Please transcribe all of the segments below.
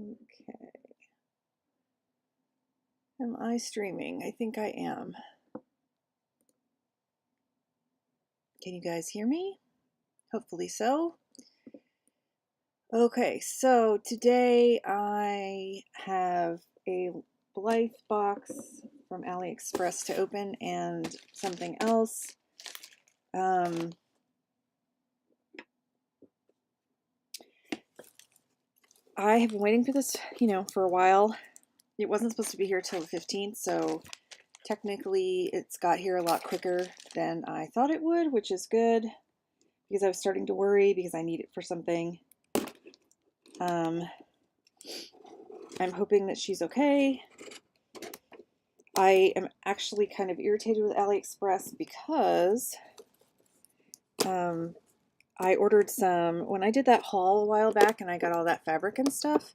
Okay. Am I streaming? I think I am. Can you guys hear me? Hopefully so. Okay, so today I have a Blythe box from AliExpress to open and something else. I have been waiting for this, for a while. It wasn't supposed to be here till the 15th, so technically it's got here a lot quicker than I thought it would, which is good because I was starting to worry because I need it for something. I'm hoping that she's okay. I am actually kind of irritated with AliExpress because I ordered some, when I did that haul a while back and I got all that fabric and stuff,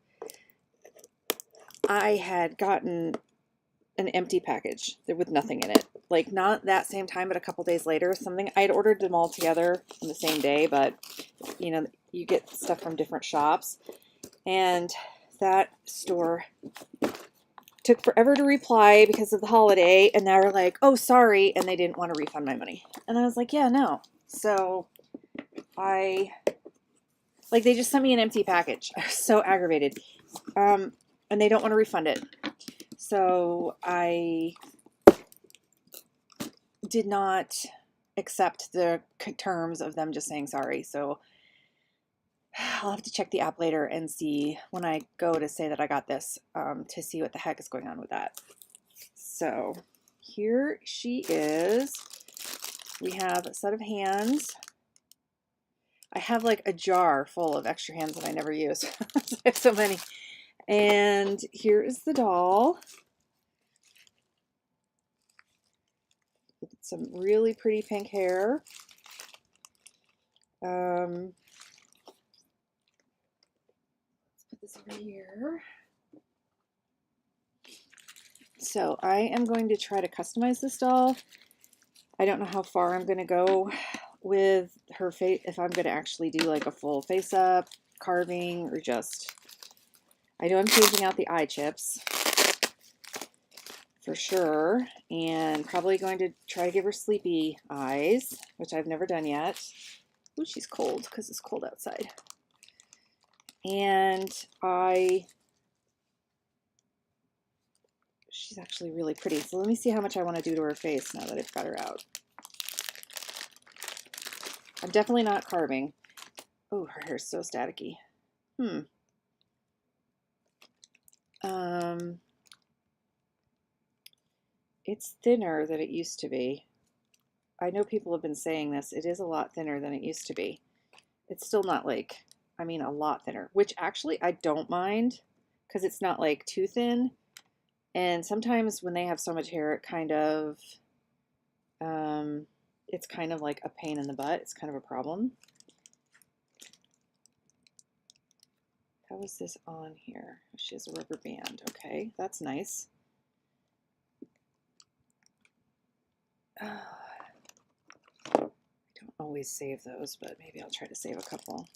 I had gotten an empty package with nothing in it. Like not that same time, but a couple days later, something. I had ordered them all together on the same day, but you get stuff from different shops. And that store took forever to reply because of the holiday, and they were like, oh, sorry, and they didn't want to refund my money. And I was like, yeah, no. So they just sent me an empty package. I was so aggravated. And they don't want to refund it. So I did not accept the terms of them just saying sorry. So I'll have to check the app later and see when I go to say that I got this, to see what the heck is going on with that. So here she is. We have a set of hands. I have like a jar full of extra hands that I never use. I have so many. And here is the doll with some really pretty pink hair. Let's put this over here. So I am going to try to customize this doll. I don't know how far I'm going to go with her face, if I'm going to actually do like a full face up carving or just, I know I'm changing out the eye chips for sure, and probably going to try to give her sleepy eyes, which I've never done yet. Ooh, she's cold because it's cold outside. And she's actually really pretty. So let me see how much I want to do to her face now that I've got her out. I'm definitely not carving. Oh, her hair's so staticky. It's thinner than it used to be. I know people have been saying this. It is a lot thinner than it used to be. It's still not like, I mean, a lot thinner, which actually I don't mind because it's not like too thin. And sometimes when they have so much hair, it kind of, it's kind of like a pain in the butt. It's kind of a problem. How is this on here? She has a rubber band. Okay, that's nice. I don't always save those, but maybe I'll try to save a couple.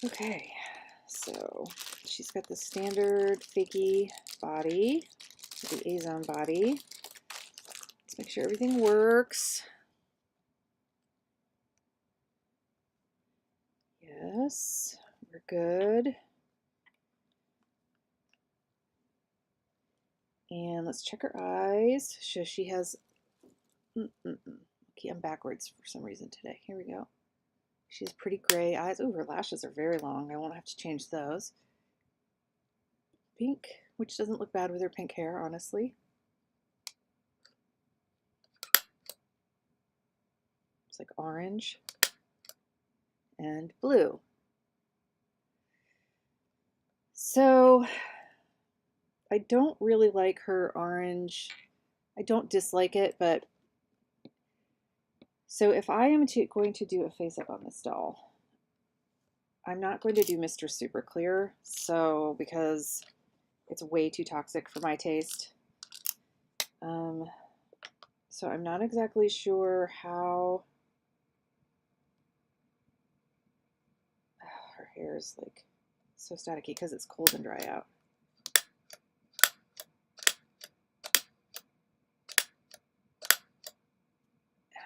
Okay, so she's got the standard fakey body, the A-zone body. Let's make sure everything works. Yes, we're good. And let's check her eyes. So she has, okay, I'm backwards for some reason today. Here we go. She has pretty gray eyes. Oh, her lashes are very long. I won't have to change those. Pink, which doesn't look bad with her pink hair, honestly. It's like orange and blue. So I don't really like her orange. I don't dislike it, but so if I am going to do a face up on this doll, I'm not going to do Mr. Super Clear, so because it's way too toxic for my taste. So I'm not exactly sure how her hair is like so staticky because it's cold and dry out.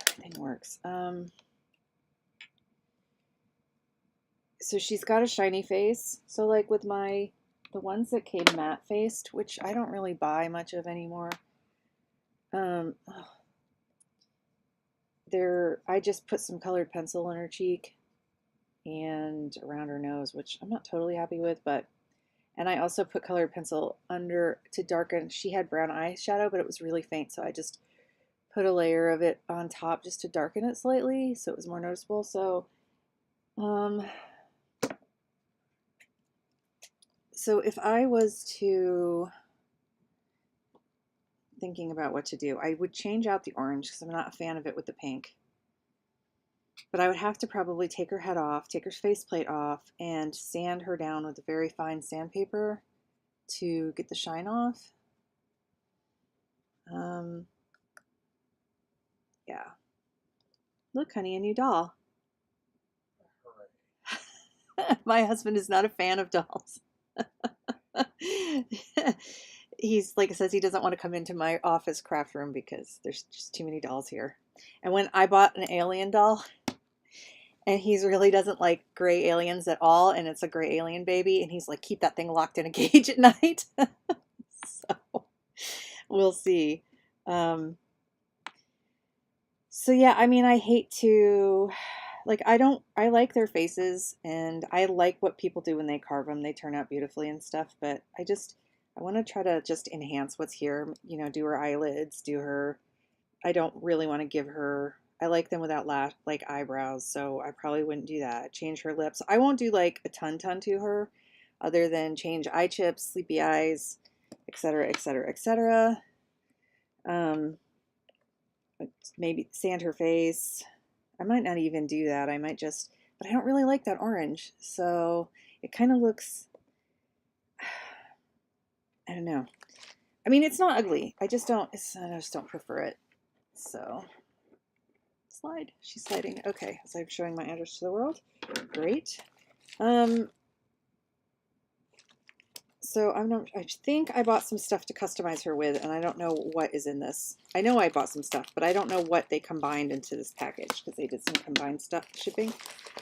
Everything works. So she's got a shiny face. So like with the ones that came matte faced, which I don't really buy much of anymore. I just put some colored pencil in her cheek and around her nose, which I'm not totally happy with, and I also put colored pencil under to darken. She had brown eyeshadow, but it was really faint, so I just put a layer of it on top just to darken it slightly so it was more noticeable. So so if I was to thinking about what to do, I would change out the orange because I'm not a fan of it with the pink. But I would have to probably take her head off, take her faceplate off, and sand her down with a very fine sandpaper to get the shine off. Yeah. Look, honey, a new doll. My husband is not a fan of dolls. He's like says he doesn't want to come into my office craft room because there's just too many dolls here. And when I bought an alien doll, and he really doesn't like gray aliens at all, and it's a gray alien baby, and he's like, keep that thing locked in a cage at night. So we'll see. So yeah, I mean, I hate to, like, I like their faces, and I like what people do when they carve them. They turn out beautifully and stuff, but I want to try to just enhance what's here, you know, do her eyelids, I don't really want to give her, I like them without like eyebrows, so I probably wouldn't do that. Change her lips. I won't do like a ton to her, other than change eye chips, sleepy eyes, etc., etc., etc. Maybe sand her face. I might not even do that. I might just, but I don't really like that orange, so it kind of looks, I don't know. I mean, it's not ugly. I just don't prefer it. So slide. She's sliding. Okay, so I'm showing my address to the world. Great. So I think I bought some stuff to customize her with, and I don't know what is in this. I know I bought some stuff, but I don't know what they combined into this package because they did some combined stuff shipping.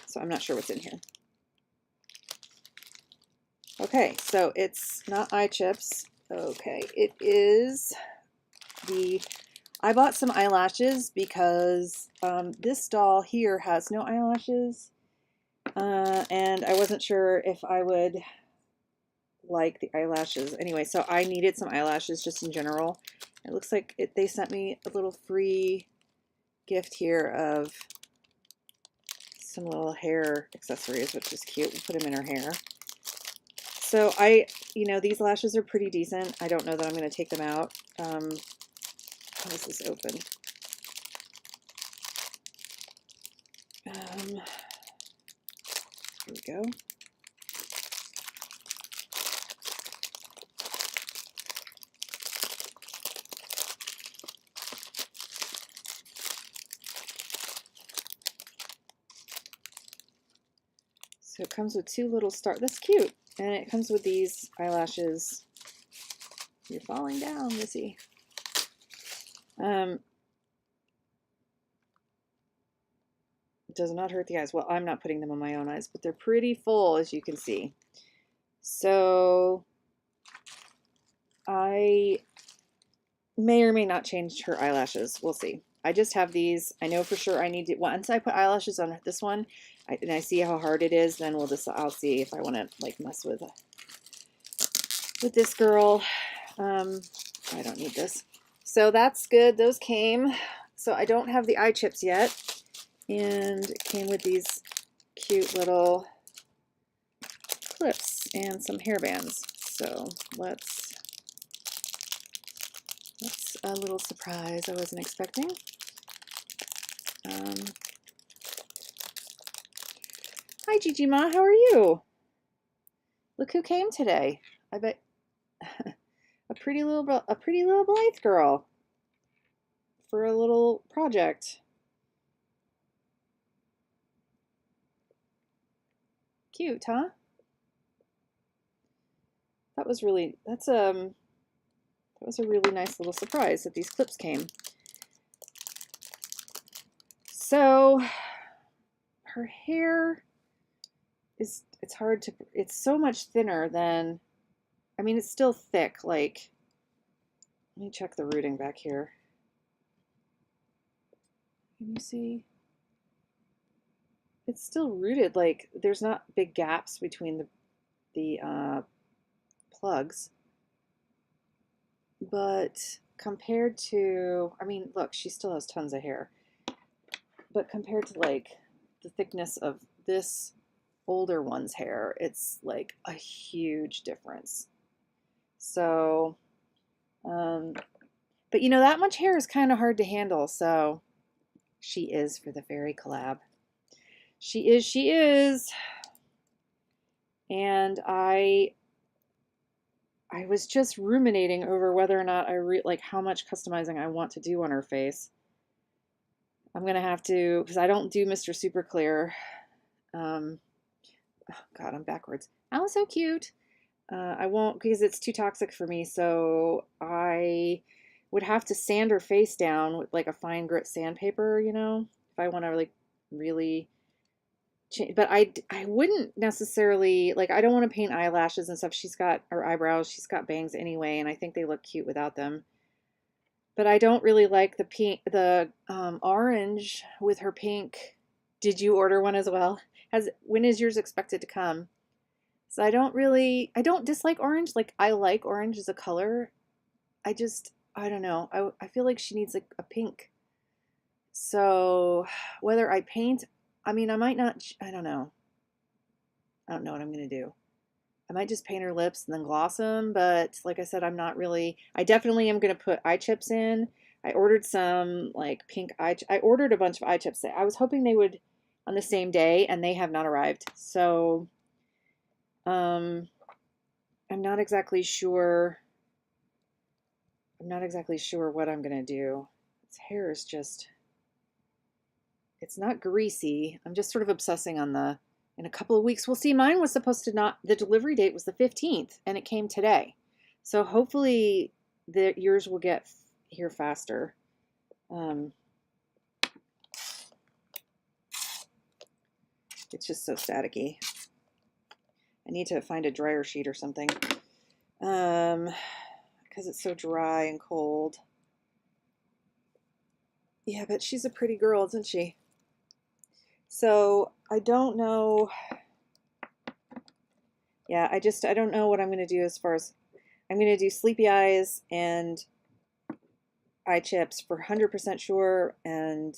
So I'm not sure what's in here. Okay, so it's not eye chips. Okay, it is I bought some eyelashes because this doll here has no eyelashes, and I wasn't sure if I would like the eyelashes. Anyway, so I needed some eyelashes just in general. It looks like they sent me a little free gift here of some little hair accessories, which is cute. We'll put them in her hair. So you know, these lashes are pretty decent. I don't know that I'm going to take them out. How is this open? Here we go. So it comes with two little stars. That's cute. And it comes with these eyelashes. You're falling down, Missy. It does not hurt the eyes. Well, I'm not putting them on my own eyes, but they're pretty full, as you can see. So I may or may not change her eyelashes. We'll see. I just have these. I know for sure I need to, once I put eyelashes on this one, and I see how hard it is, then I'll see if I want to like mess with this girl. I don't need this. So that's good. Those came. So I don't have the eye chips yet. And it came with these cute little clips and some hair bands. So that's a little surprise I wasn't expecting. Hi, Gigi Ma, how are you? Look who came today. I bet a pretty little Blythe girl. for a little project. Cute, huh? That was a really nice little surprise that these clips came. So her hair is, it's so much thinner than, I mean, it's still thick. Like, let me check the rooting back here. Can you see? It's still rooted. Like, there's not big gaps between the plugs. But compared to, I mean, look, she still has tons of hair. But compared to like the thickness of this older one's hair, it's like a huge difference. So, but you know, that much hair is kind of hard to handle. So she is for the fairy collab. She is. And I was just ruminating over whether or not like how much customizing I want to do on her face. I'm gonna have to, because I don't do Mr. Super Clear. Oh God, I'm backwards. That was so cute. I won't, because it's too toxic for me. So I would have to sand her face down with like a fine grit sandpaper, you know, if I want to like really change. But I wouldn't necessarily, like, I don't want to paint eyelashes and stuff. She's got, or eyebrows, she's got bangs anyway, and I think they look cute without them. But I don't really like the pink, the orange with her pink. Did you order one as well? When is yours expected to come? So I don't dislike orange. Like, I like orange as a color. I don't know. I feel like she needs like a pink. So whether I paint, I mean, I might not, I don't know. I don't know what I'm going to do. I might just paint her lips and then gloss them. But like I said, I definitely am going to put eye chips in. I ordered some like pink I ordered a bunch of eye chips. I was hoping they would on the same day, and they have not arrived. So, I'm not exactly sure. I'm not exactly sure what I'm going to do. Its hair is just, it's not greasy. I'm just sort of obsessing on in a couple of weeks. We'll see. Mine was supposed to not, the delivery date was the 15th and it came today. So hopefully yours will get here faster. It's just so staticky. I need to find a dryer sheet or something. Because it's so dry and cold. Yeah, but she's a pretty girl, isn't she? So I don't know. Yeah, I don't know what I'm going to do as far as, I'm going to do sleepy eyes and eye chips for 100% sure, and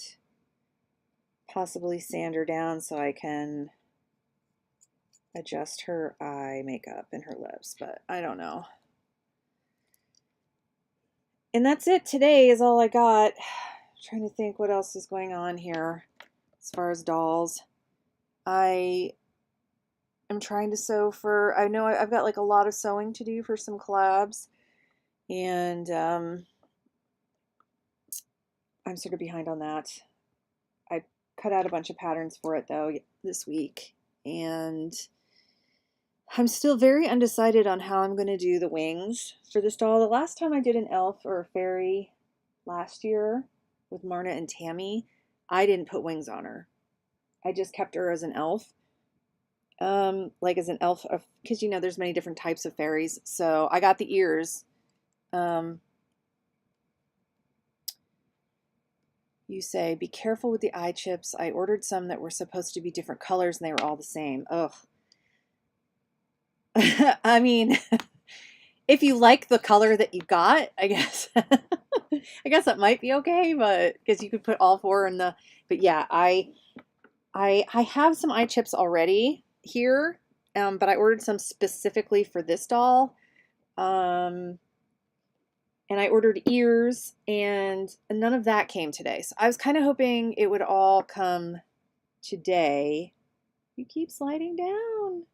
possibly sand her down so I can adjust her eye makeup and her lips, but I don't know. And that's it. Today is all I got. I'm trying to think what else is going on here as far as dolls. I am trying to sew for, I know I've got like a lot of sewing to do for some collabs, and I'm sort of behind on that. I cut out a bunch of patterns for it though this week, and I'm still very undecided on how I'm going to do the wings for this doll. The last time I did an elf or a fairy last year with Marna and Tammy, I didn't put wings on her. I just kept her as an elf. Like as an elf, because you know there's many different types of fairies. So I got the ears. You say, be careful with the eye chips. I ordered some that were supposed to be different colors and they were all the same. Ugh. I mean, if you like the color that you got, I guess I guess that might be okay, but because you could put all four in the, but yeah, I have some eye chips already here, but I ordered some specifically for this doll. And I ordered ears, and none of that came today. So I was kind of hoping it would all come today. You keep sliding down.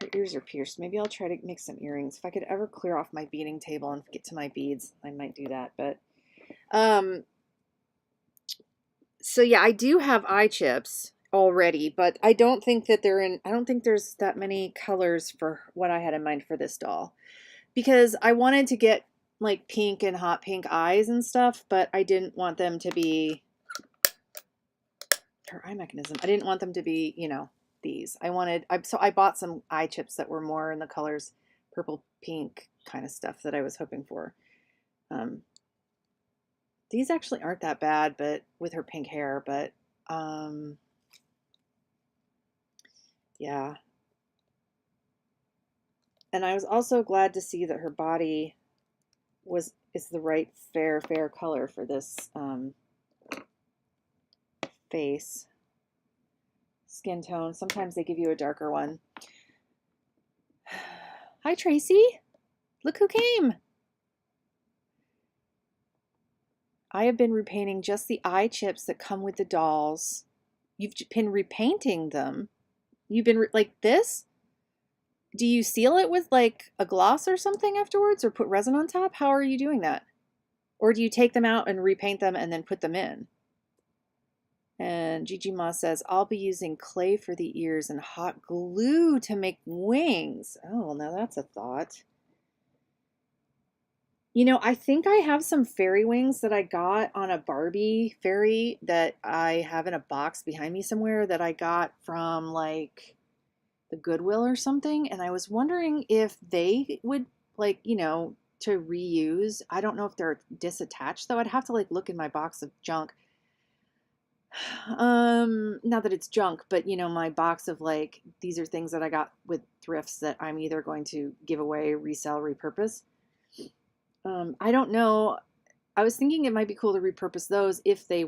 Her ears are pierced. Maybe I'll try to make some earrings. If I could ever clear off my beading table and get to my beads, I might do that. But So yeah, I do have eye chips already, but I don't think that I don't think there's that many colors for what I had in mind for this doll. Because I wanted to get like pink and hot pink eyes and stuff, but I didn't want them to be her eye mechanism. I didn't want them to be, you know, these. So I bought some eye chips that were more in the colors purple, pink kind of stuff that I was hoping for. Um, these actually aren't that bad, but with her pink hair, but yeah. And I was also glad to see that her body is the right fair color for this face. Skin tone. Sometimes they give you a darker one. Hi, Tracy. Look who came. I have been repainting just the eye chips that come with the dolls. You've been repainting them. You've been like this? Do you seal it with like a gloss or something afterwards or put resin on top? How are you doing that? Or do you take them out and repaint them and then put them in? And Gigi Ma says, I'll be using clay for the ears and hot glue to make wings. Oh, well, now that's a thought. You know, I think I have some fairy wings that I got on a Barbie fairy that I have in a box behind me somewhere that I got from like the Goodwill or something. And I was wondering if they would like, you know, to reuse. I don't know if they're disattached though. I'd have to like look in my box of junk. Not that it's junk, but you know, my box of like, these are things that I got with thrifts that I'm either going to give away, resell, repurpose. I don't know. I was thinking it might be cool to repurpose those if they're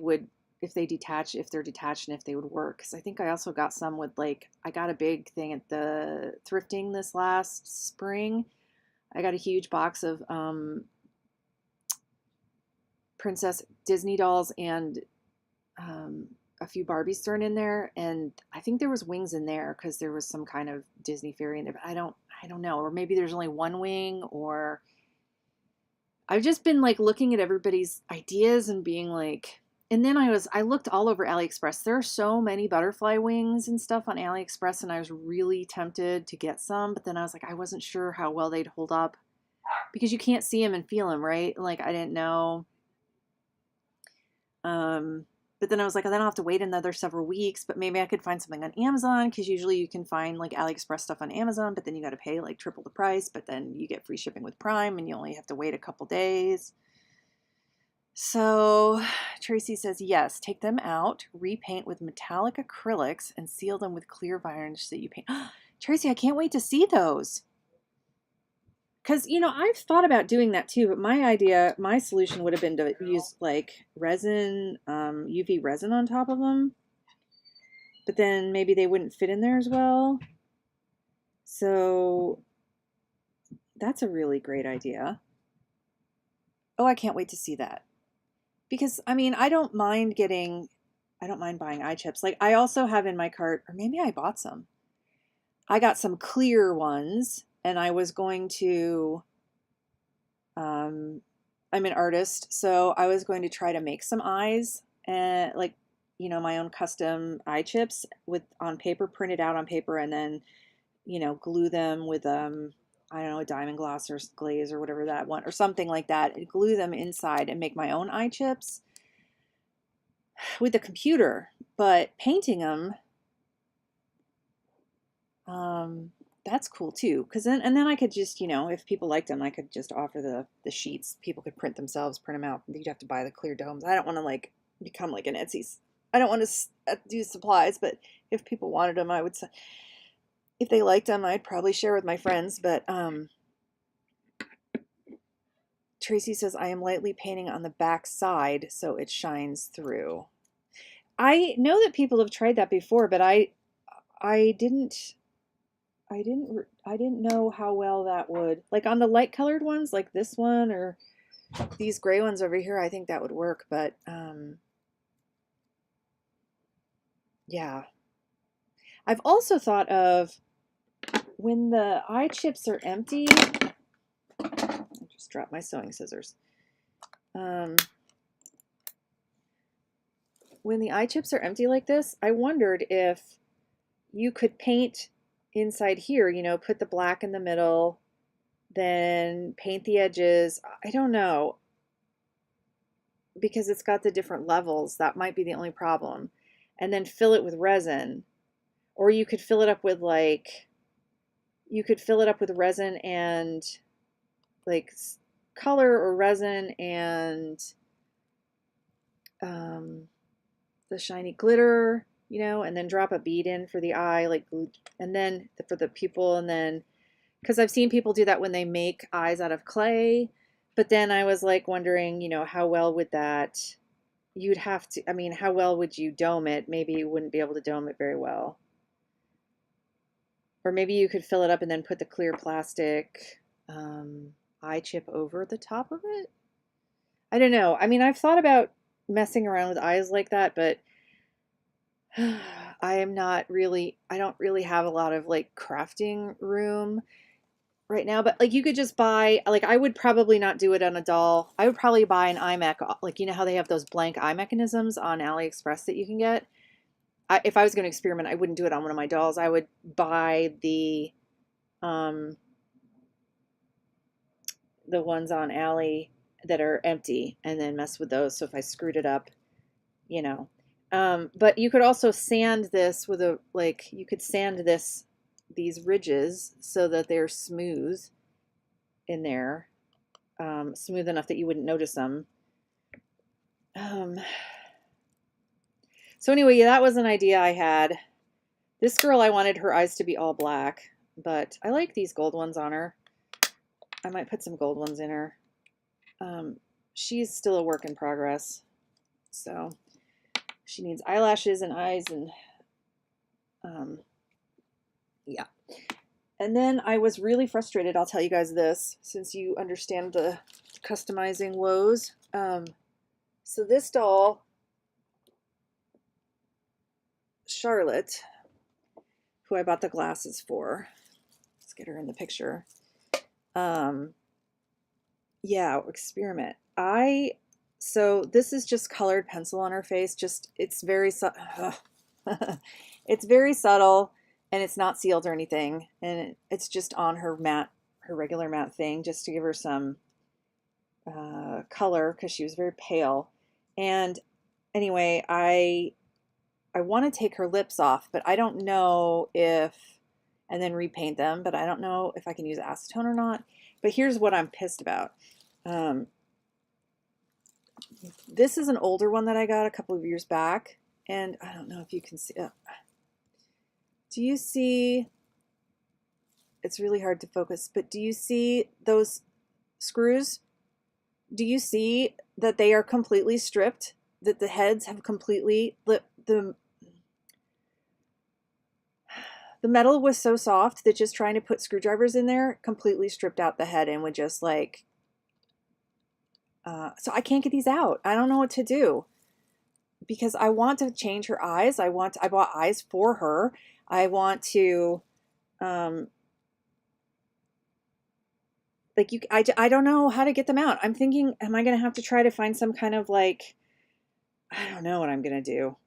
detached and if they would work. Because I think I also got some with like, I got a big thing at the thrifting this last spring. I got a huge box of Princess Disney dolls and a few Barbies thrown in there, and I think there was wings in there because there was some kind of Disney fairy in there. But I don't know, or maybe there's only one wing, or I've just been like looking at everybody's ideas and being like, and then I looked all over AliExpress. There are so many butterfly wings and stuff on AliExpress, and I was really tempted to get some, but then I was like, I wasn't sure how well they'd hold up because you can't see them and feel them, right? Like I didn't know. But then I was like, then I'll have to wait another several weeks, but maybe I could find something on Amazon because usually you can find like AliExpress stuff on Amazon, but then you got to pay like triple the price, but then you get free shipping with Prime and you only have to wait a couple days. So Tracy says, yes, take them out, repaint with metallic acrylics and seal them with clear varnish that you paint. Tracy, I can't wait to see those. Because, you know, I've thought about doing that too, but my solution would have been to use like resin, UV resin on top of them. But then maybe they wouldn't fit in there as well. So that's a really great idea. Oh, I can't wait to see that. Because, I mean, I don't mind buying eye chips. Like, I also have in my cart, or maybe I bought some. I got some clear ones, and I was going to, I'm an artist, so I was going to try to make some eyes and like, you know, my own custom eye chips on paper, printed out on paper, and then, you know, glue them with, I don't know, a diamond gloss or glaze or whatever that one, or something like that, and glue them inside and make my own eye chips with the computer. But painting them, that's cool too, because then I could just, you know, if people liked them, I could just offer the sheets. People could print themselves, print them out. You'd have to buy the clear domes. I don't want to like become like an Etsy. I don't want to do supplies, but if people wanted them, I would say, if they liked them, I'd probably share with my friends. But Tracy says, I am lightly painting on the back side so it shines through. I know that people have tried that before, but I didn't know how well that would, like on the light colored ones like this one or these gray ones over here, I think that would work, but yeah. I've also thought of when the eye chips are empty, I just dropped my sewing scissors. when the eye chips are empty like this, I wondered if you could paint inside here, you know, put the black in the middle, then paint the edges. I don't know, because it's got the different levels. That might be the only problem. And then fill it with resin. Or you could fill it up with like, you could fill it up with resin and like color or resin and the shiny glitter, you know, and then drop a bead in for the eye, like, and then for the pupil, and then, because I've seen people do that when they make eyes out of clay, but then I was like wondering, you know, how well would that, you'd have to, I mean, how well would you dome it? Maybe you wouldn't be able to dome it very well. Or maybe you could fill it up and then put the clear plastic eye chip over the top of it. I don't know. I mean, I've thought about messing around with eyes like that, but I am not really, I don't really have a lot of like crafting room right now. But like you could just buy, like I would probably not do it on a doll. I would probably buy an eye mech, like you know how they have those blank eye mechanisms on AliExpress that you can get. If I was going to experiment, I wouldn't do it on one of my dolls. I would buy the ones on Ali that are empty and then mess with those. So if I screwed it up, you know. But you could also sand this with a, like, you could sand these ridges so that they're smooth in there, smooth enough that you wouldn't notice them. So anyway, yeah, that was an idea I had. This girl, I wanted her eyes to be all black, but I like these gold ones on her. I might put some gold ones in her. She's still a work in progress, so she needs eyelashes and eyes and yeah. And then I was really frustrated. I'll tell you guys this, since you understand the customizing woes. So this doll, Charlotte, who I bought the glasses for, let's get her in the picture. Yeah, experiment. So this is just colored pencil on her face. Just, it's very, it's very subtle, and it's not sealed or anything. And it's just on her matte, her regular matte thing, just to give her some color, because she was very pale. And anyway, I want to take her lips off, but I don't know if, and then repaint them, but I don't know if I can use acetone or not. But here's what I'm pissed about. This is an older one that I got a couple of years back, and I don't know if you can see. Do you see? It's really hard to focus, but do you see those screws? Do you see that they are completely stripped? That the heads have completely, the metal was so soft that just trying to put screwdrivers in there completely stripped out the head and would just like, so I can't get these out. I don't know what to do, because I want to change her eyes. I bought eyes for her. I want to, like I don't know how to get them out. I'm thinking, am I going to have to try to find some kind of like, I don't know what I'm going to do.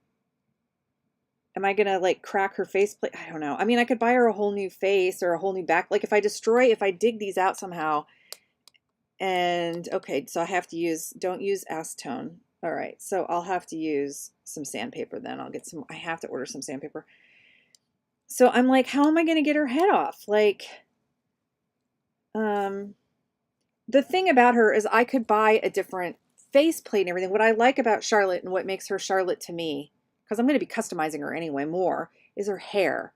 Am I going to like crack her faceplate? I don't know. I mean, I could buy her a whole new face or a whole new back. Like if I dig these out somehow, and okay, so I have to use, don't use acetone. All right, so I'll have to use some sandpaper then. I have to order some sandpaper. So I'm like, how am I going to get her head off? Like, the thing about her is I could buy a different faceplate and everything. What I like about Charlotte and what makes her Charlotte to me, because I'm going to be customizing her anyway more, is her hair.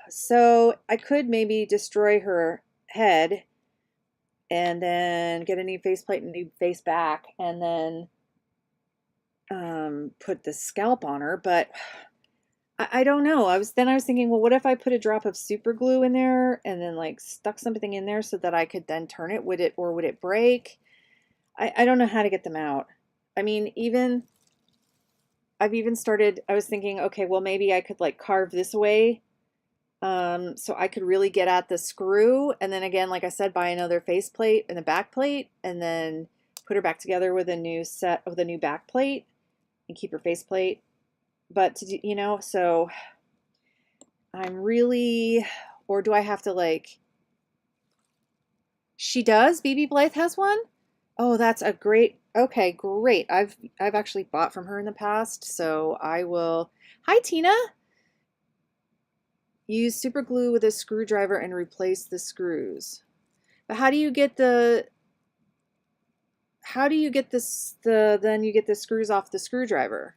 So I could maybe destroy her head and then get a new faceplate and a new face back, and then put the scalp on her. But I don't know. I was thinking, well, what if I put a drop of super glue in there and then like stuck something in there so that I could then turn it? Would it break? I don't know how to get them out. I mean, I was thinking, okay, well, maybe I could like carve this away. So I could really get at the screw, and then again, like I said, buy another faceplate and a back plate, and then put her back together with a new back plate. and keep her faceplate. But to do, you know, so I'm really, or do I have to like, she does? BB Blythe has one? Oh, that's a great, okay, great. I've actually bought from her in the past, so I will. Hi, Tina. Use super glue with a screwdriver and replace the screws. But how do you get this then you get the screws off the screwdriver?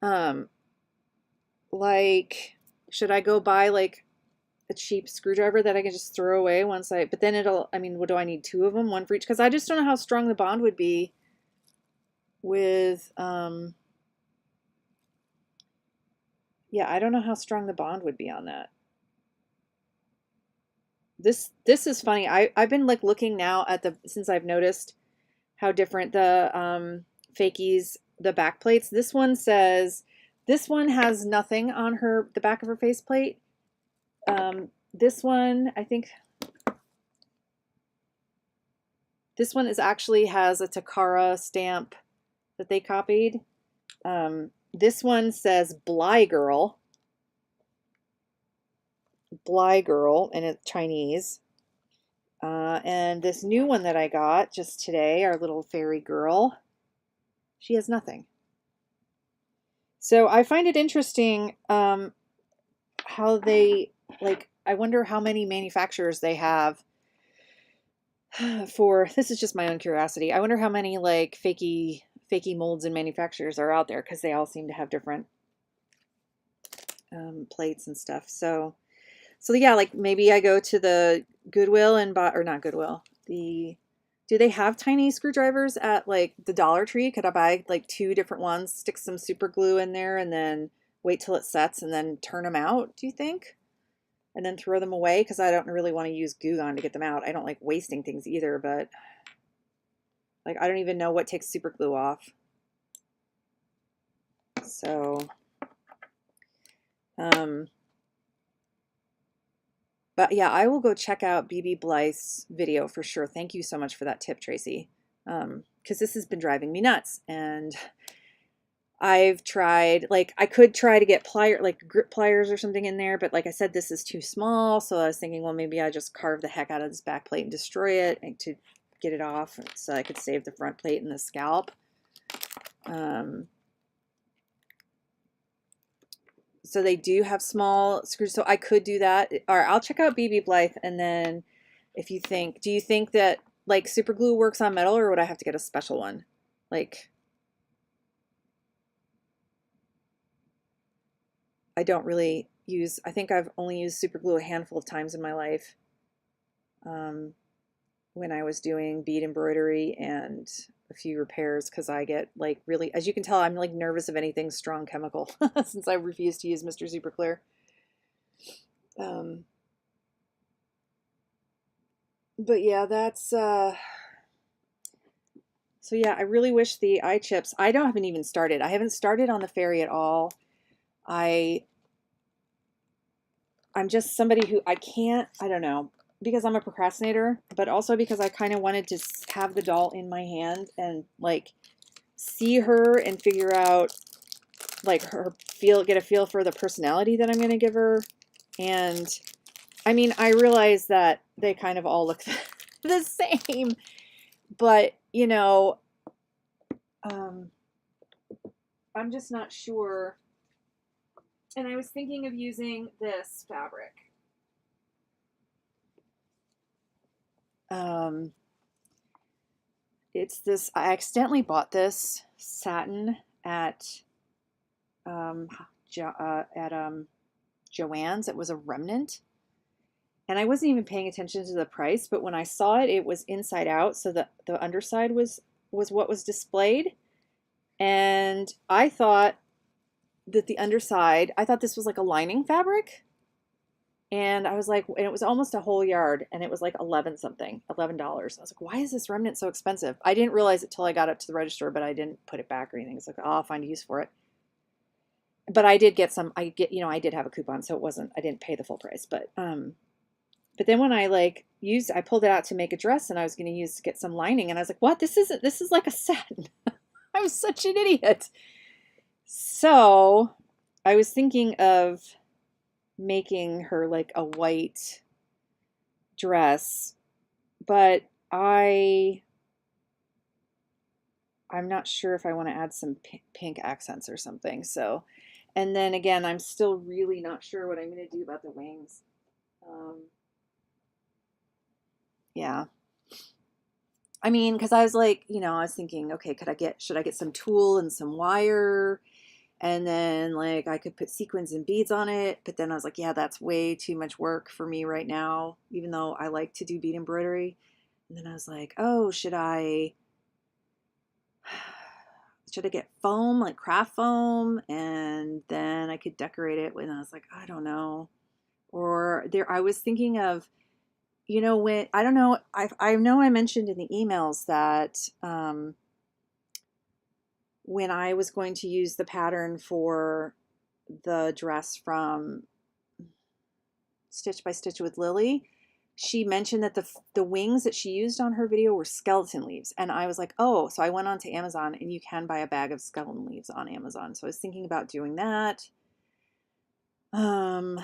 Um, like, should I go buy like a cheap screwdriver that I can just throw away once but then I mean, what do I need, two of them, one for each? Because I just don't know how strong the bond would be with, yeah, I don't know how strong the bond would be on that. This is funny. I've been like looking now at since I've noticed how different the fakies, the back plates. This one has nothing on the back of her faceplate. This one, I think this one actually has a Takara stamp that they copied. This one says Blythe Girl, and it's Chinese. And this new one that I got just today, our little fairy girl, she has nothing. So I find it interesting how they, like, I wonder how many manufacturers they have for, this is just my own curiosity. I wonder how many like fakey molds and manufacturers are out there, because they all seem to have different plates and stuff. So yeah, like maybe I go to the Goodwill and buy, or not Goodwill, do they have tiny screwdrivers at like the Dollar Tree? Could I buy like two different ones, stick some super glue in there, and then wait till it sets and then turn them out, do you think? And then throw them away, because I don't really want to use Goo Gone to get them out. I don't like wasting things either, but like I don't even know what takes super glue off. So, but yeah, I will go check out BB Blythe's video for sure. Thank you so much for that tip, Tracy. Because this has been driving me nuts. And I've tried, like, I could try to get like grip pliers or something in there, but like I said, this is too small. So I was thinking, well, maybe I just carve the heck out of this back plate and destroy it and to get it off so I could save the front plate and the scalp. So they do have small screws, so I could do that. Or I'll check out BB Blythe, and then if you think, do you think that like super glue works on metal, or would I have to get a special one? Like, I don't really use, I think I've only used super glue a handful of times in my life, when I was doing bead embroidery and a few repairs, because I get like really, as you can tell, I'm like nervous of anything strong chemical since I refuse to use Mr. Super Clear. But yeah, that's so yeah, I really wish the eye chips, I haven't even started. I haven't started on the fairy at all. I'm just somebody who I don't know, because I'm a procrastinator, but also because I kind of wanted to have the doll in my hand and like see her and figure out like get a feel for the personality that I'm going to give her. And I mean, I realize that they kind of all look the same, but you know, I'm just not sure. And I was thinking of using this fabric. It's this, I accidentally bought this satin at Joann's. It was a remnant, and I wasn't even paying attention to the price, but when I saw it, it was inside out, so the underside was what was displayed. And I thought that the underside, I thought this was like a lining fabric. And I was like, and it was almost a whole yard, and it was like $11. I was like, why is this remnant so expensive? I didn't realize it till I got up to the register, but I didn't put it back or anything. It's like, oh, I'll find a use for it. But I did get some, I did have a coupon, so it wasn't, I didn't pay the full price, but But then when I like I pulled it out to make a dress and I was going to use to get some lining and I was like, what? This is like a satin. I was such an idiot. So I was thinking of making her like a white dress, but I'm not sure if I want to add some pink accents or something. So, and then again, I'm still really not sure what I'm going to do about the wings. Yeah. I mean, because I was like, I was thinking, okay, should I get some tulle and some wire? And then like I could put sequins and beads on it. But then I was like, yeah, that's way too much work for me right now, even though I like to do bead embroidery. And then I was like, oh, should I get foam, like craft foam? And then I could decorate it. And I was like, I don't know. Or I was thinking of, when, I don't know, I know I mentioned in the emails that when I was going to use the pattern for the dress from Stitch by Stitch with Lily, she mentioned that the wings that she used on her video were skeleton leaves. And I was like, oh, so I went on to Amazon and you can buy a bag of skeleton leaves on Amazon. So I was thinking about doing that. Because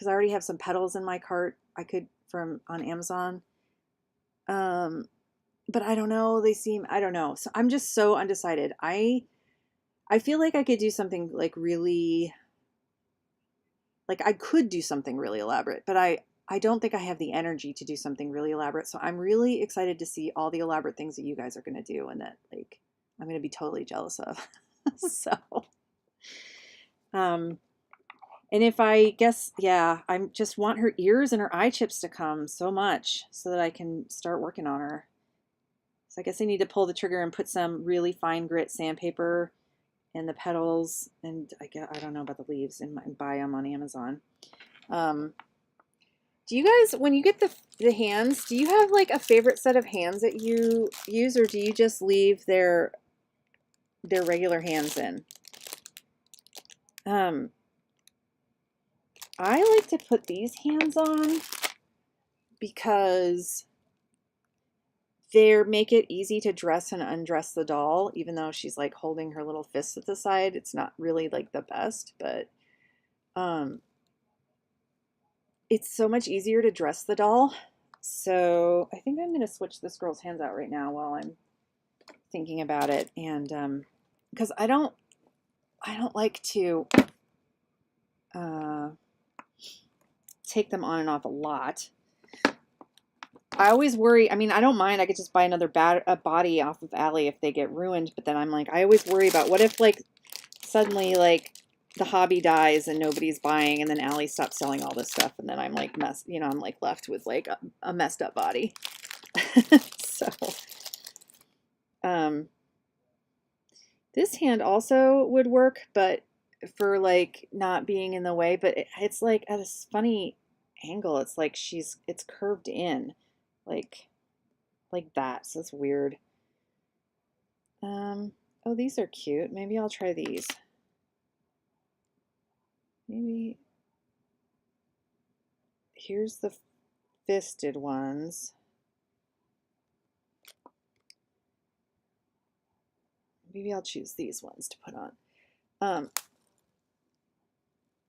I already have some petals in my cart I could on Amazon. But I don't know. I don't know. So I'm just so undecided. I feel like I could do something like really, like I could do something really elaborate, but I don't think I have the energy to do something really elaborate. So I'm really excited to see all the elaborate things that you guys are going to do and that like I'm going to be totally jealous of. So, and if I guess, yeah, I just want her ears and her eye chips to come so much so that I can start working on her. So I guess I need to pull the trigger and put some really fine grit sandpaper in the petals, and I don't know about the leaves, and buy them on Amazon. Do you guys, when you get the hands, do you have like a favorite set of hands that you use, or do you just leave their regular hands in? I like to put these hands on because they make it easy to dress and undress the doll, even though she's like holding her little fists at the side. It's not really like the best, but it's so much easier to dress the doll. So I think I'm going to switch this girl's hands out right now while I'm thinking about it. And because I don't like to take them on and off a lot. I always worry. I mean, I don't mind. I could just buy another a body off of Allie if they get ruined. But then I'm like, I always worry about what if like suddenly like the hobby dies and nobody's buying, and then Allie stops selling all this stuff, and then I'm like I'm like left with like a messed up body. So, this hand also would work, but for like not being in the way. But it's like at a funny angle. It's like it's curved in, like that. So it's weird. Oh, these are cute. Maybe I'll try these. Maybe here's the fisted ones. Maybe I'll choose these ones to put on.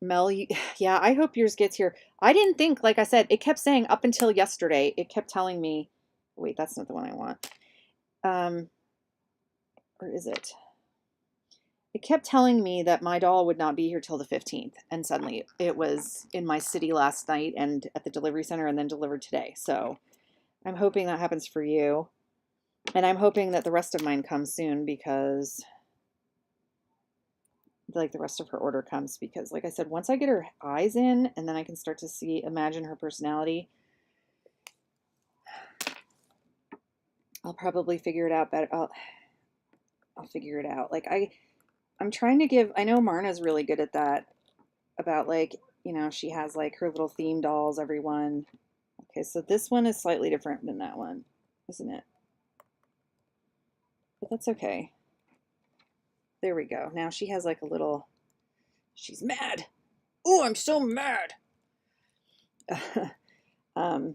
Mel, yeah, I hope yours gets here. I didn't think, like I said, it kept saying up until yesterday, it kept telling me, wait, that's not the one I want. Or is it? It kept telling me that my doll would not be here till the 15th. And suddenly it was in my city last night and at the delivery center and then delivered today. So I'm hoping that happens for you. And I'm hoping that the rest of mine comes soon because like the rest of her order comes, because like I said, once I get her eyes in and then I can start to imagine her personality, I'll probably figure it out better. I'll figure it out. Like I'm trying to give, I know Marna's really good at that, about like, she has like her little theme dolls, every one. Okay, so this one is slightly different than that one, isn't it? But that's okay. There we go. Now she has like a little, she's mad. Oh, I'm so mad. Yeah,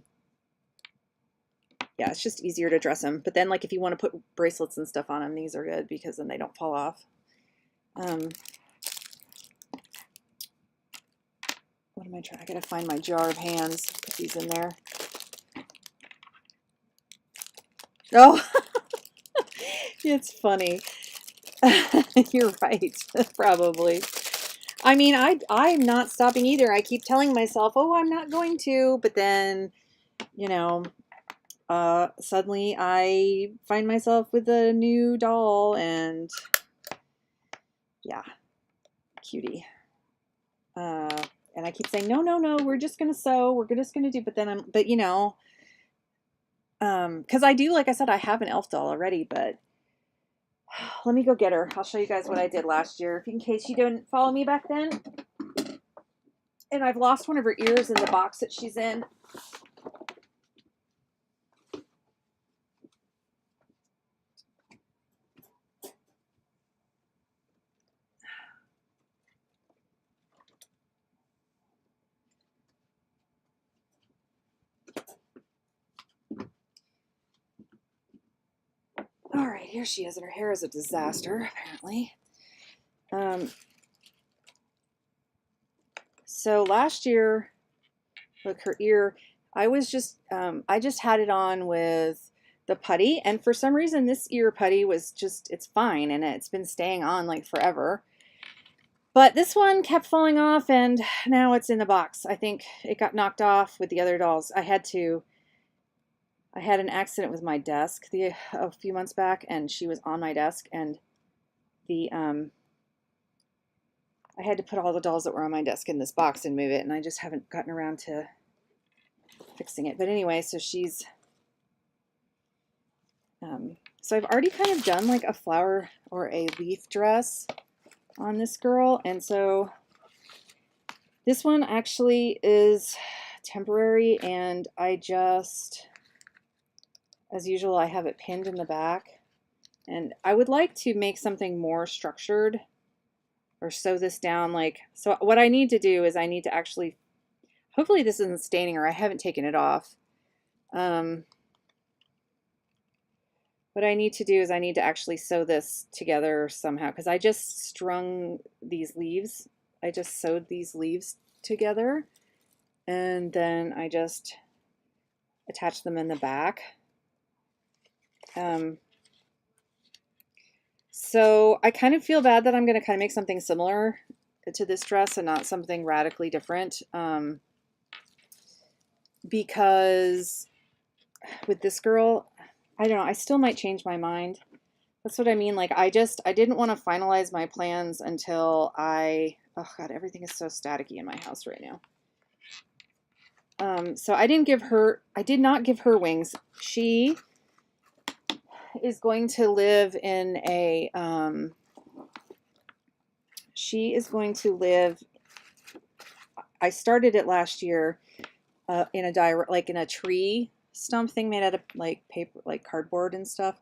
it's just easier to dress them. But then, like, if you want to put bracelets and stuff on them, these are good because then they don't fall off. What am I trying? I gotta find my jar of hands. Put these in there. Oh, it's funny. You're right, probably. I mean, I'm not stopping either. I keep telling myself, oh, I'm not going to, but then, you know, suddenly I find myself with a new doll, and yeah, cutie. And I keep saying, no, no, no, we're just gonna sew, we're just gonna do, but you know, because I do, like I said, I have an elf doll already, but let me go get her. I'll show you guys what I did last year, in case you didn't follow me back then. And I've lost one of her ears in the box that she's in. All right, here she is, and her hair is a disaster, apparently. So last year, look, her ear, I just had it on with the putty, and for some reason this ear putty was just, it's fine, and it's been staying on like forever. But this one kept falling off, and now it's in the box. I think it got knocked off with the other dolls. I had an accident with my desk a few months back, and she was on my desk, and I had to put all the dolls that were on my desk in this box and move it, and I just haven't gotten around to fixing it. But anyway, so she's so I've already kind of done like a flower or a leaf dress on this girl, and so this one actually is temporary, and I just, as usual, I have it pinned in the back, and I would like to make something more structured or sew this down. Like, so what I need to do is I need to actually, hopefully this isn't staining her. I haven't taken it off. What I need to do is I need to actually sew this together somehow, because I just strung these leaves. I just sewed these leaves together, and then I just attached them in the back. So I kind of feel bad that I'm going to kind of make something similar to this dress and not something radically different, because with this girl, I don't know, I still might change my mind. That's what I mean. Like, I didn't want to finalize my plans until oh God, everything is so staticky in my house right now. So I did not give her wings. She is going to live in a, I started it last year, in a tree stump thing made out of like paper, like cardboard and stuff.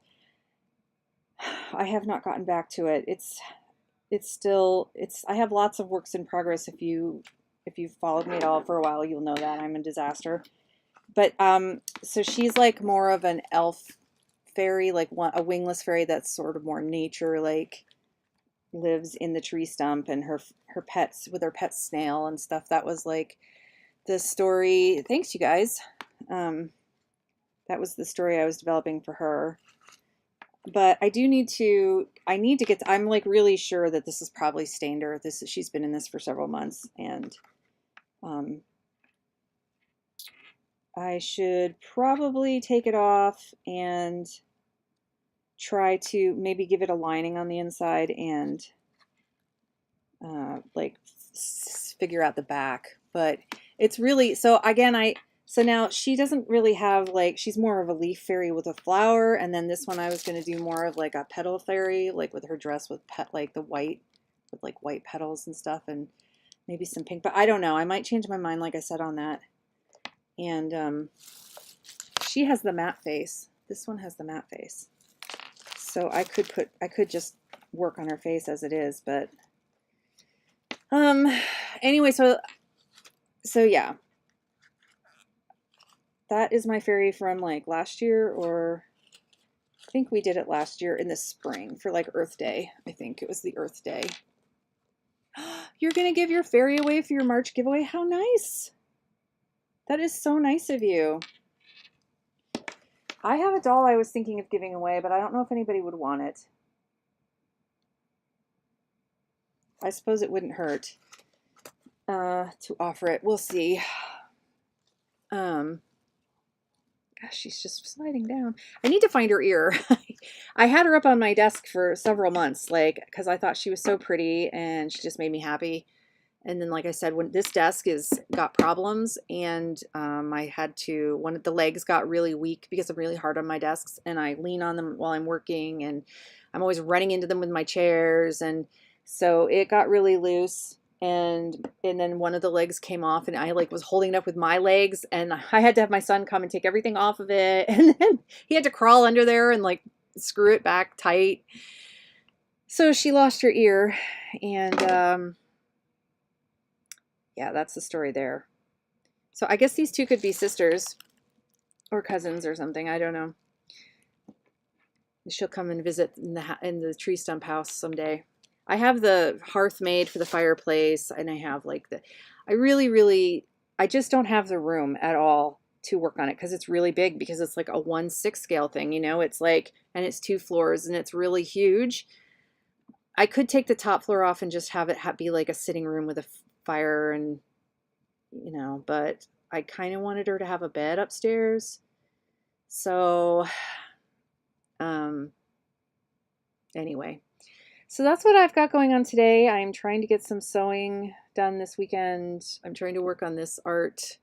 I have not gotten back to it. I have lots of works in progress. If you've followed me at all for a while, you'll know that I'm a disaster. But so she's like more of an elf fairy, like a wingless fairy that's sort of more nature, like lives in the tree stump, and her pets, with her pet snail and stuff. That was like the story. Thanks, you guys. That was the story I was developing for her. But I need to get, I'm like really sure that this is probably stained her. She's been in this for several months, and I should probably take it off and try to maybe give it a lining on the inside, and like figure out the back. But it's really, so again, so now she doesn't really have, like, she's more of a leaf fairy with a flower, and then this one I was going to do more of like a petal fairy, like with her dress with like the white, with like white petals and stuff, and maybe some pink, but I don't know. I might change my mind, like I said, on that. And she has the matte face. This one has the matte face. So I could just work on her face as it is, but anyway, so yeah. that is my fairy from like last year, or I think we did it last year in the spring for like Earth Day. I think it was the Earth Day. You're going to give your fairy away for your March giveaway? How nice. That is so nice of you. I have a doll I was thinking of giving away, but I don't know if anybody would want it. I suppose it wouldn't hurt to offer it. We'll see. Gosh, she's just sliding down. I need to find her ear. I had her up on my desk for several months, like, because I thought she was so pretty and she just made me happy. And then, like I said, when this desk got problems, and I had to, one of the legs got really weak because I'm really hard on my desks, and I lean on them while I'm working, and I'm always running into them with my chairs, and so it got really loose. And then one of the legs came off, and I like was holding it up with my legs, and I had to have my son come and take everything off of it, and then he had to crawl under there and like screw it back tight. So she lost her ear, and yeah, that's the story there. So I guess these two could be sisters or cousins or something. I don't know. She'll come and visit in the tree stump house someday. I have the hearth made for the fireplace, and I have like I just don't have the room at all to work on it because it's really big, because it's like a 1/6 scale thing, you know, it's like, and it's 2 floors and it's really huge. I could take the top floor off and just have it be like a sitting room with a fire, and, you know, but I kind of wanted her to have a bed upstairs. So, anyway. So that's what I've got going on today. I'm trying to get some sewing done this weekend. I'm trying to work on this art.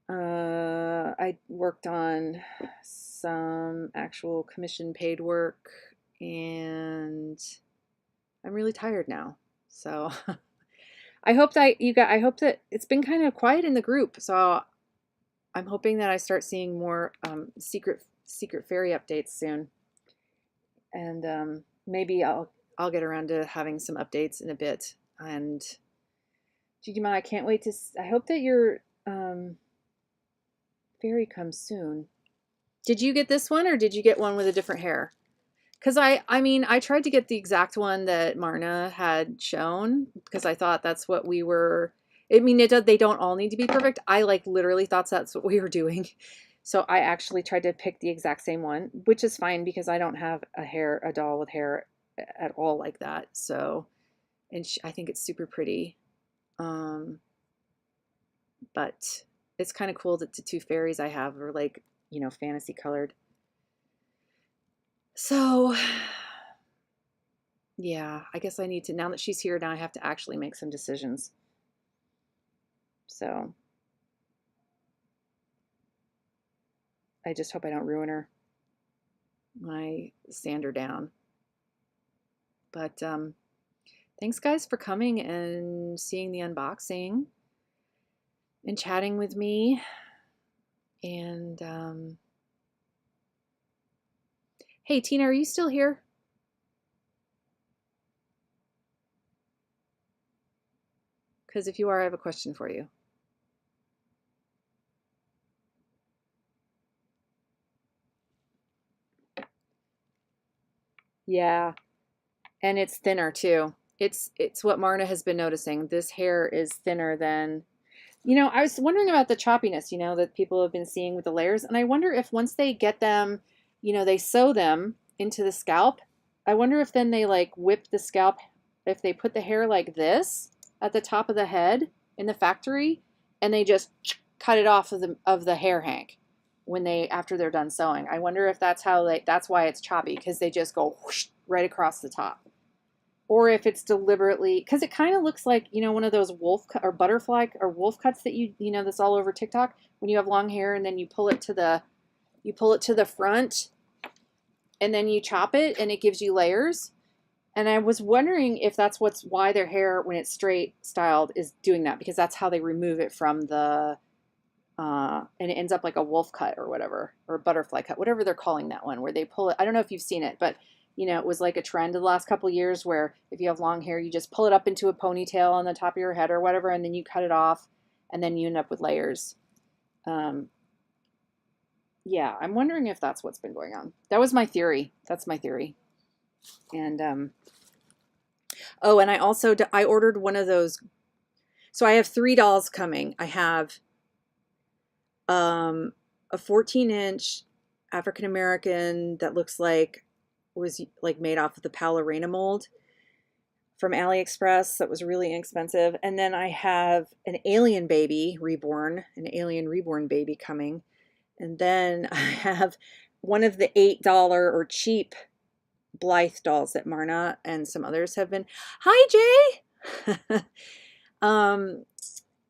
I worked on some actual commission paid work, and I'm really tired now. So I hope that it's been kind of quiet in the group. So I'm hoping that I start seeing more secret fairy updates soon. And maybe I'll get around to having some updates in a bit. And Gigi, I can't wait to. I hope that your fairy comes soon. Did you get this one, or did you get one with a different hair? Because I mean, I tried to get the exact one that Marna had shown, because I thought that's what we were. I mean, they don't all need to be perfect. I like literally thought that's what we were doing. So I actually tried to pick the exact same one, which is fine because I don't have a doll with hair at all like that. So, and I think it's super pretty. But it's kind of cool that the 2 fairies I have are like, you know, fantasy colored. So, yeah, I guess I need to, now that she's here, now I have to actually make some decisions. So I just hope I don't ruin her when I sand her down. But thanks, guys, for coming and seeing the unboxing and chatting with me. And hey, Tina, are you still here? Because if you are, I have a question for you. Yeah, and it's thinner too. It's what Marna has been noticing. This hair is thinner than, you know, I was wondering about the choppiness, you know, that people have been seeing with the layers. And I wonder if once they get them, you know, they sew them into the scalp, I wonder if then they like whip the scalp, if they put the hair like this at the top of the head in the factory, and they just cut it off of the hair hank after they're done sewing. I wonder if that's that's why it's choppy, because they just go whoosh, right across the top. Or if it's deliberately, because it kind of looks like, you know, one of those or butterfly or wolf cuts that you know, that's all over TikTok, when you have long hair and then you pull it to the front and then you chop it and it gives you layers. And I was wondering if that's why their hair, when it's straight styled, is doing that, because that's how they remove it from the and it ends up like a wolf cut or whatever, or a butterfly cut, whatever they're calling that one, where they pull it. I don't know if you've seen it, but you know, it was like a trend of the last couple of years where if you have long hair, you just pull it up into a ponytail on the top of your head or whatever, and then you cut it off, and then you end up with layers. yeah, I'm wondering if that's what's been going on. That was my theory. That's my theory. And oh, and I ordered one of those. So I have 3 dolls coming. I have a 14-inch African American that looks like was like made off of the Palorena mold from AliExpress that was really inexpensive. And then I have an alien reborn baby coming. And then I have one of the $8 or cheap Blythe dolls that Marna and some others have been. Hi, Jay.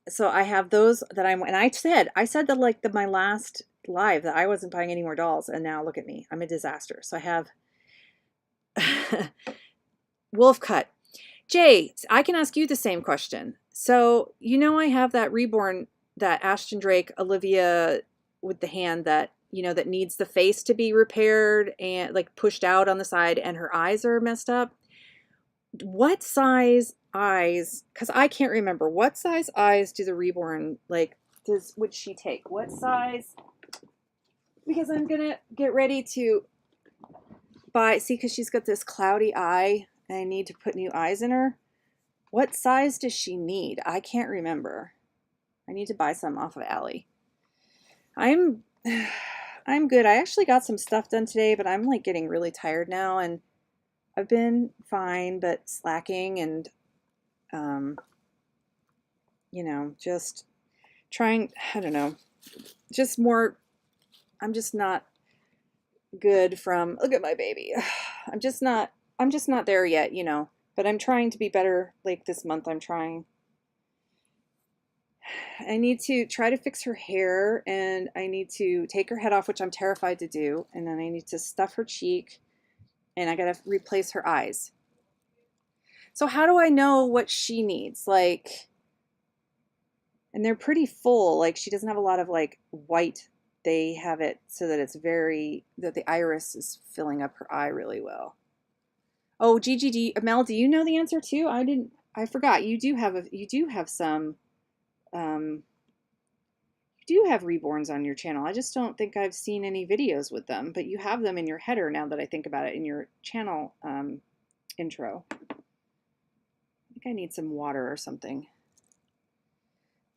So I have those that and I said that like my last live that I wasn't buying any more dolls, and now look at me. I'm a disaster. So I have Wolf Cut. Jay, I can ask you the same question. So, I have that reborn, that Ashton Drake Olivia with the hand that, that needs the face to be repaired and like pushed out on the side and her eyes are messed up. What size eyes, because I can't remember, what size eyes do the reborn, like, would she take? What size? Because I'm going to get ready to buy, see, because she's got this cloudy eye and I need to put new eyes in her. What size does she need? I can't remember. I need to buy some off of Allie. I'm good. I actually got some stuff done today, but I'm like getting really tired now, and I've been fine, but slacking and just trying, I don't know, just more, I'm just not good from, look at my baby. I'm just not there yet, but I'm trying to be better. Like this month I'm trying. I need to try to fix her hair, and I need to take her head off, which I'm terrified to do. And then I need to stuff her cheek, and I got to replace her eyes. So how do I know what she needs? Like, and they're pretty full. Like she doesn't have a lot of like white. They have it so that that the iris is filling up her eye really well. Oh, Gigi, Mel, do you know the answer too? I forgot. You do have some, you do have reborns on your channel. I just don't think I've seen any videos with them, but you have them in your header now that I think about it, in your channel intro. I think I need some water or something.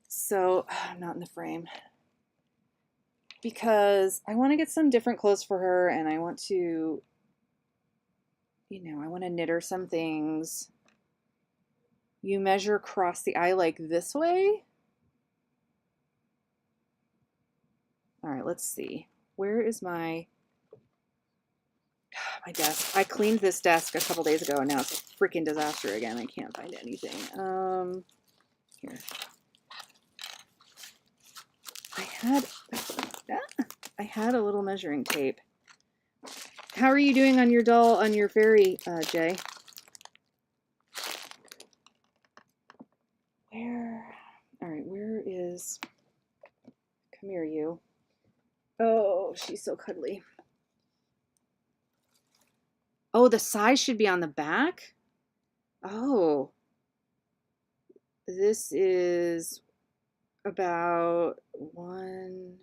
So I'm not in the frame because I want to get some different clothes for her, and I want to, I want to knit her some things. You measure across the eye like this way. All right, let's see. Where is my desk? I cleaned this desk a couple days ago, and now it's a freaking disaster again. I can't find anything. Here. I had a little measuring tape. How are you doing on your doll, on your fairy, Jay? All right, where is, come here, you. Oh, she's so cuddly. Oh, the size should be on the back? Oh. This is about 1,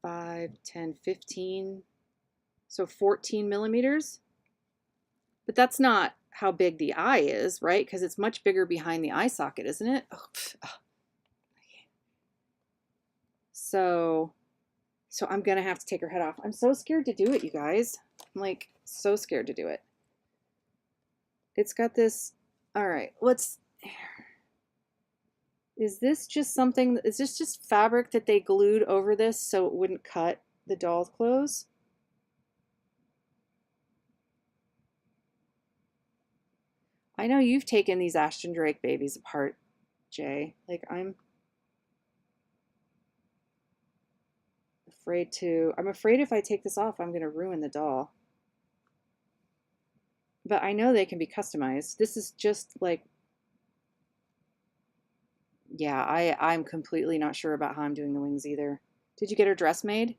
5, 10, 15. So 14 millimeters. But that's not how big the eye is, right? Because it's much bigger behind the eye socket, isn't it? Oh. So I'm going to have to take her head off. I'm so scared to do it, you guys. I'm like so scared to do it. It's got this. All right, is this just something, is this just fabric that they glued over this so it wouldn't cut the doll's clothes? I know you've taken these Ashton Drake babies apart, Jay. Like I'm afraid if I take this off, I'm going to ruin the doll. But I know they can be customized. This is just like, yeah, I'm completely not sure about how I'm doing the wings either. Did you get her dress made?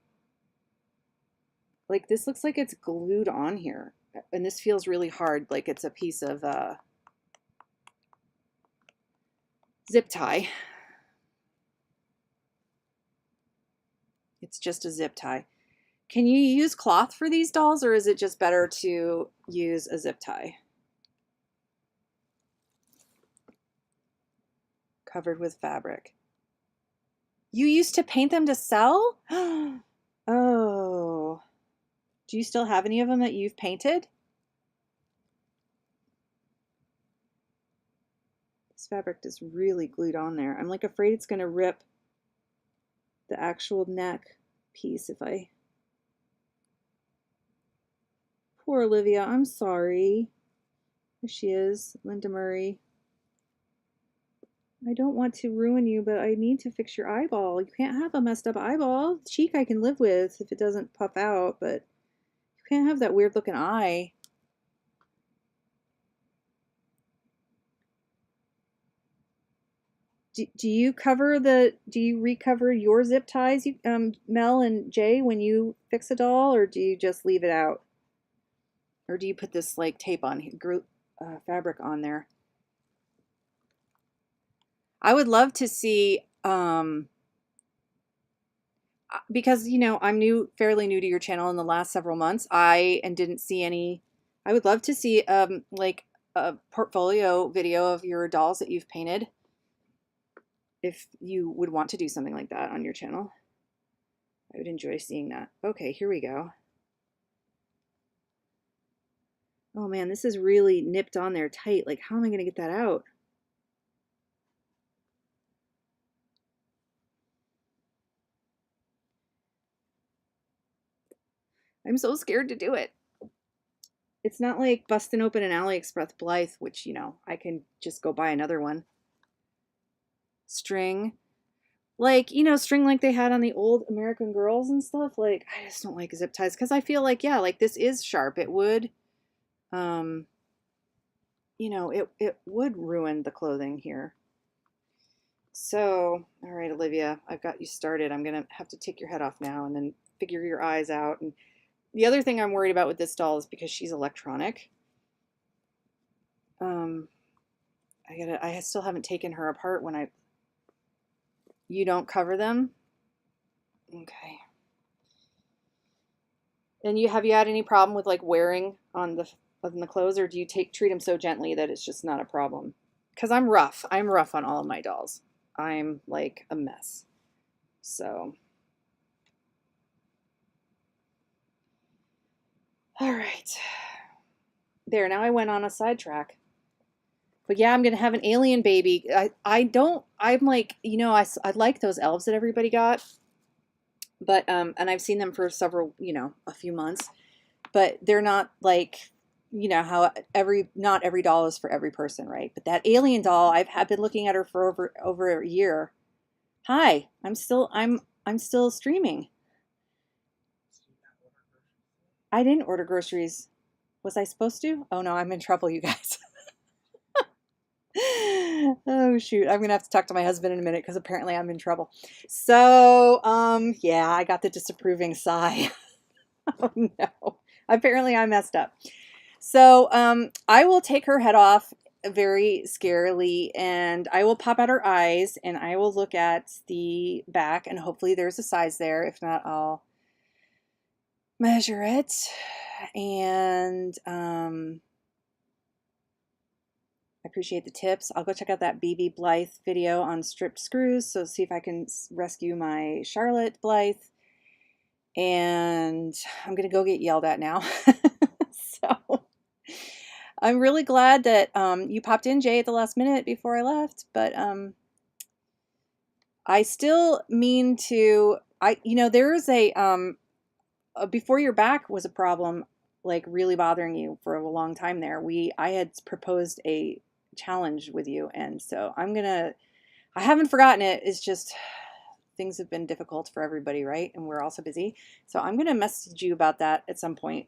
Like this looks like it's glued on here. And this feels really hard, like it's a piece of zip tie. It's just a zip tie. Can you use cloth for these dolls, or is it just better to use a zip tie? Covered with fabric. You used to paint them to sell? Oh. Do you still have any of them that you've painted? This fabric is really glued on there. I'm like afraid it's going to rip the actual neck piece if I... Poor Olivia, I'm sorry. There she is, Linda Murray. I don't want to ruin you, but I need to fix your eyeball. You can't have a messed up eyeball. Cheek I can live with if it doesn't puff out, but you can't have that weird looking eye. Do you recover your zip ties, Mel and Jay, when you fix a doll, or do you just leave it out? Or do you put this like tape on, fabric on there? I would love to see, because, you know, I'm fairly new to your channel in the last several months. Didn't see any, I would love to see, like a portfolio video of your dolls that you've painted, if you would want to do something like that on your channel. I would enjoy seeing that. Okay, here we go. Oh man, this is really nipped on there tight. Like, how am I going to get that out? I'm so scared to do it. It's not like busting open an AliExpress Blythe, which, you know, I can just go buy another one. String. Like, you know, string like they had on the old American Girls and stuff. Like, I just don't like zip ties because I feel like, yeah, like this is sharp. It would, you know, it would ruin the clothing here. So, all right, Olivia, I've got you started. I'm going to have to take your head off now and then figure your eyes out. And the other thing I'm worried about with this doll is because she's electronic. I still haven't taken her apart when you don't cover them? Okay. And have you had any problem with like wearing on the clothes, or do you treat them so gently that it's just not a problem? Because I'm rough. I'm rough on all of my dolls. I'm like a mess. So, all right. There, now I went on a sidetrack. But yeah, I'm going to have an alien baby. I'm like, you know, I like those elves that everybody got. But, and I've seen them for several, you know, a few months. But they're not like, you know, how not every doll is for every person, right? But that alien doll, I've been looking at her for over a year. Hi, I'm still streaming. I didn't order groceries. Was I supposed to? Oh no, I'm in trouble, you guys. Oh shoot, I'm gonna have to talk to my husband in a minute because apparently I'm in trouble. So, yeah, I got the disapproving sigh. Oh no, apparently I messed up. So, I will take her head off very scarily, and I will pop out her eyes, and I will look at the back, and hopefully there's a size there. If not, I'll measure it. And I appreciate the tips. I'll go check out that BB Blythe video on stripped screws, so see if I can rescue my Charlotte Blythe. And I'm gonna go get yelled at now. So I'm really glad that you popped in, Jay, at the last minute before I left. But I still mean to. You know, there's before your back was a problem, like really bothering you for a long time there. I had proposed a challenge with you, and so I haven't forgotten it. It's just things have been difficult for everybody, right? And we're also busy. So I'm gonna message you about that at some point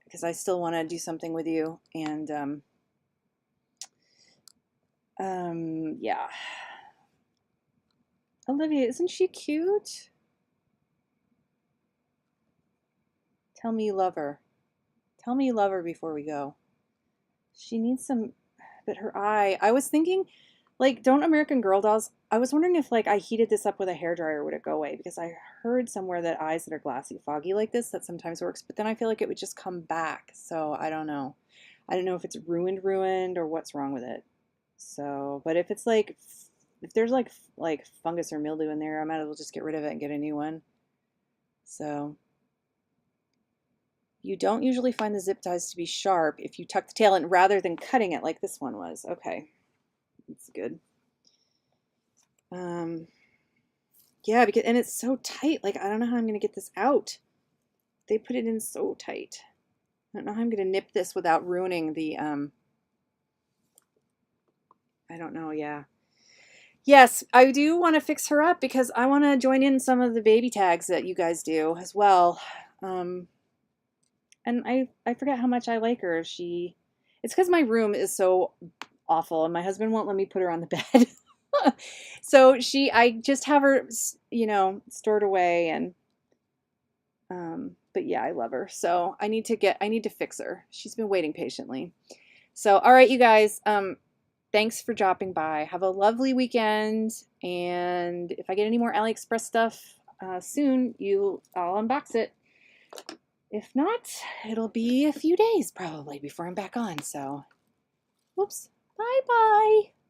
because I still want to do something with you. And yeah. Olivia, isn't she cute? Tell me you love her. Tell me you love her before we go. She needs some, but her eye, I was thinking Like, don't American Girl dolls? I was wondering if like I heated this up with a hairdryer, would it go away? Because I heard somewhere that eyes that are glassy, foggy like this, that sometimes works, but then I feel like it would just come back. So I don't know. I don't know if it's ruined or what's wrong with it. So, but if it's like, if there's like fungus or mildew in there, I might as well just get rid of it and get a new one. So you don't usually find the zip ties to be sharp if you tuck the tail in rather than cutting it like this one was. Okay, that's good. Yeah, because and it's so tight. Like I don't know how I'm gonna get this out. They put it in so tight. I don't know how I'm gonna nip this without ruining the I don't know, yeah. Yes, I do want to fix her up because I want to join in some of the baby tags that you guys do as well. Um, and I forget how much I like her. It's because my room is so awful and my husband won't let me put her on the bed. So I just have her, stored away and, but yeah, I love her. So I need to fix her. She's been waiting patiently. So, all right, you guys, thanks for dropping by. Have a lovely weekend. And if I get any more AliExpress stuff soon, I'll unbox it. If not, it'll be a few days probably before I'm back on. So, whoops. Bye-bye.